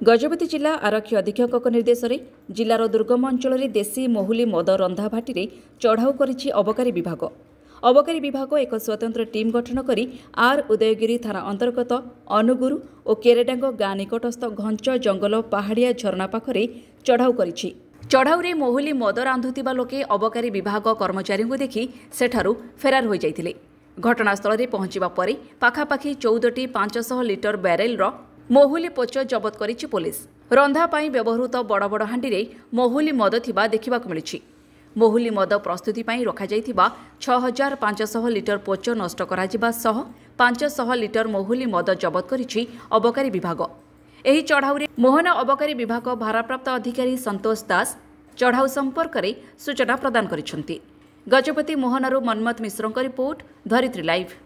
गजपति जिला आरक्षी अधीक्षक निर्देश में जिलार दुर्गम अंचल देशी महुली मद रंधा भाटी चढ़ाऊ करिछि अबकारी विभाग। अबकारी विभाग एक स्वतंत्र टीम गठन कर आर उदयगिरी थाना अंतर्गत अनुगुरु और केरेडांग गाँ निकटस्थ घंच जंगल पहाड़िया झरणा पाखरे चढ़ाऊ करिछि। चढ़ाऊरे महुली मद रांधुथिबा लोके अबकारी विभाग कर्मचारी को देखि सेठारु फेरार हो जाइथिले। घटनास्थल में पहुंचवा पर पाखापाखि 14टी 500 लिटर ब्यारेल महुली पोच जबत करिछि पुलिस। रंधा पाई व्यवहृत बड़ बड़ हांडी रे महुली मद थिबा देखिबाकु मिलिछि। महुली मद प्रस्तुति पाई रखा जाइथिबा 6500 लिटर पोच नष्ट कराजिबा सह 500 लिटर महुली मद जबत करिछि अबकारी विभाग। एही चढ़ाऊरे मोहन अबकारी विभाग भारप्राप्त अधिकारी संतोष दास चढ़ाऊ संपर्क में सूचना प्रदान करिसेंति। गजपति मोहनरू मनमत मिश्रଙ୍କ रिपोर्ट धरित्री लाइव।